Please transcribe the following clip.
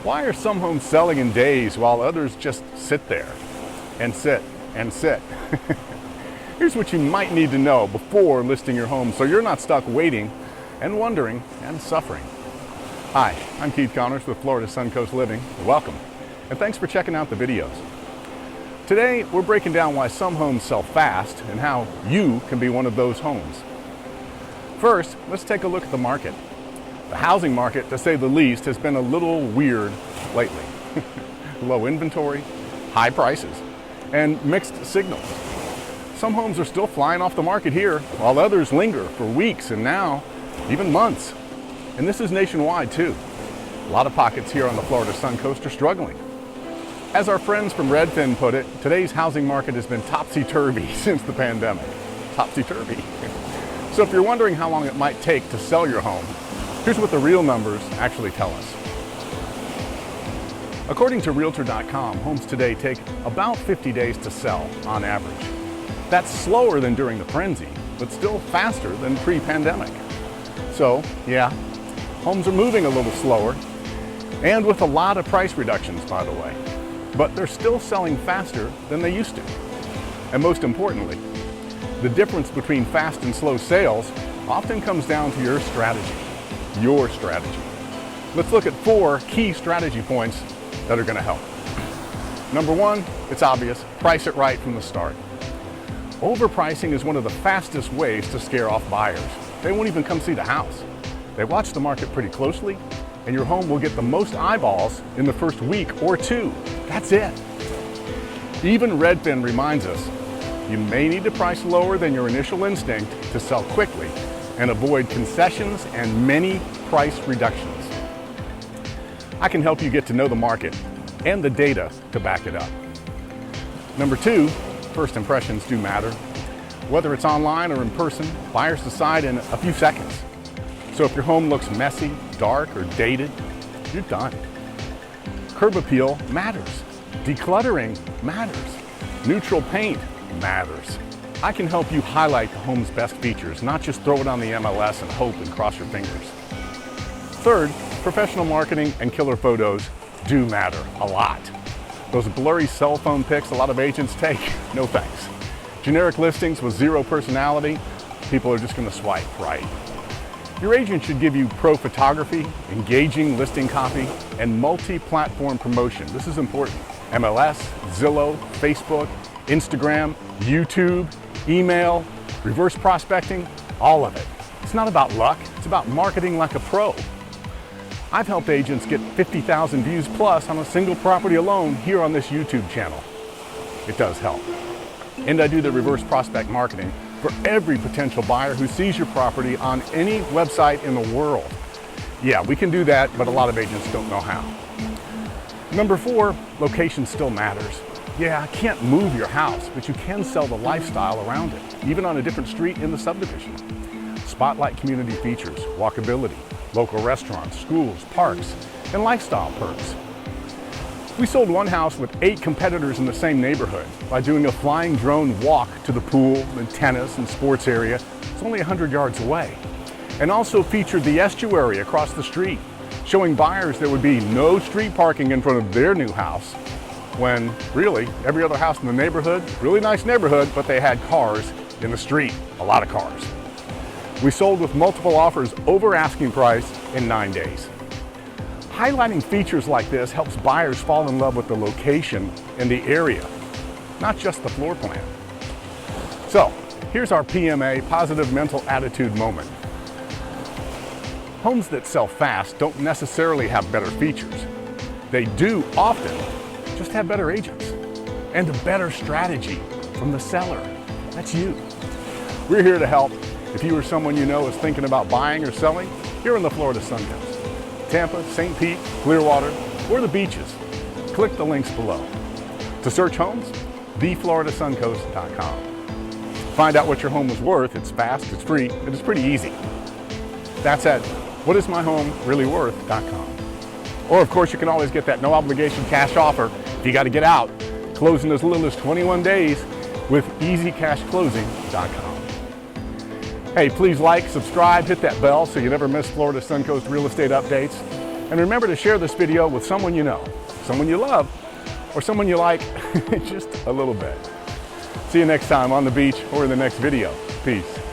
Why are some homes selling in days while others just sit there and sit and sit? Here's what you might need to know before listing your home so you're not stuck waiting and wondering and suffering. Hi, I'm Keith Connors with Florida Suncoast Living. Welcome, and thanks for checking out the videos. Today, we're breaking down why some homes sell fast and how you can be one of those homes. First, let's take a look at the market. The housing market, to say the least, has been a little weird lately. Low inventory, high prices, and mixed signals. Some homes are still flying off the market here, while others linger for weeks and now even months. And this is nationwide too. A lot of pockets here on the Florida Suncoast are struggling. As our friends from Redington put it, today's housing market has been topsy-turvy since the pandemic. Topsy-turvy. So if you're wondering how long it might take to sell your home, here's what the real numbers actually tell us. According to Realtor.com, homes today take about 50 days to sell on average. That's slower than during the frenzy, but still faster than pre-pandemic. So, yeah, homes are moving a little slower, and with a lot of price reductions, by the way. But they're still selling faster than they used to. And most importantly, the difference between fast and slow sales often comes down to your strategy. Your strategy. Let's look at 4 key strategy points that are going to help. Number 1, it's obvious, price it right from the start. Overpricing is one of the fastest ways to scare off buyers. They won't even come see the house. They watch the market pretty closely, and your home will get the most eyeballs in the first week or 2. That's it. Even Redfin reminds us, you may need to price lower than your initial instinct to sell quickly and avoid concessions and many price reductions. I can help you get to know the market and the data to back it up. Number 2, first impressions do matter. Whether it's online or in person, buyers decide in a few seconds. So if your home looks messy, dark, or dated, you're done. Curb appeal matters. Decluttering matters. Neutral paint matters. I can help you highlight the home's best features, not just throw it on the MLS and hope and cross your fingers. Third, professional marketing and killer photos do matter a lot. Those blurry cell phone pics a lot of agents take, no thanks. Generic listings with zero personality, people are just going to swipe right. Your agent should give you pro photography, engaging listing copy, and multi-platform promotion. This is important. MLS, Zillow, Facebook, Instagram, YouTube, email, reverse prospecting, all of it. It's not about luck, it's about marketing like a pro. I've helped agents get 50,000 views plus on a single property alone here on this YouTube channel. It does help. And I do the reverse prospect marketing for every potential buyer who sees your property on any website in the world. Yeah, we can do that, but a lot of agents don't know how. Number 4, location still matters. Yeah, I can't move your house, but you can sell the lifestyle around it, even on a different street in the subdivision. Spotlight community features, walkability, local restaurants, schools, parks, and lifestyle perks. We sold one house with 8 competitors in the same neighborhood by doing a flying drone walk to the pool and tennis and sports area. It's only 100 yards away. And also featured the estuary across the street, showing buyers there would be no street parking in front of their new house, when really every other house in the neighborhood, really nice neighborhood, but they had cars in the street, a lot of cars. We sold with multiple offers over asking price in 9 days. Highlighting features like this helps buyers fall in love with the location and the area, not just the floor plan. So here's our PMA, positive mental attitude moment. Homes that sell fast don't necessarily have better features. They do often just have better agents and a better strategy from the seller. That's you. We're here to help. If you or someone you know is thinking about buying or selling, here in the Florida Suncoast, Tampa, St. Pete, Clearwater, or the beaches, click the links below. To search homes, thefloridasuncoast.com. Find out what your home is worth. It's fast, it's free, and it's pretty easy. That's at whatismyhomereallyworth.com. Or of course, you can always get that no obligation cash offer if you got to get out. Closing as little as 21 days with easycashclosing.com. Hey, please like, subscribe, hit that bell so you never miss Florida Suncoast Real Estate updates. And remember to share this video with someone you know, someone you love, or someone you like just a little bit. See you next time on the beach or in the next video. Peace.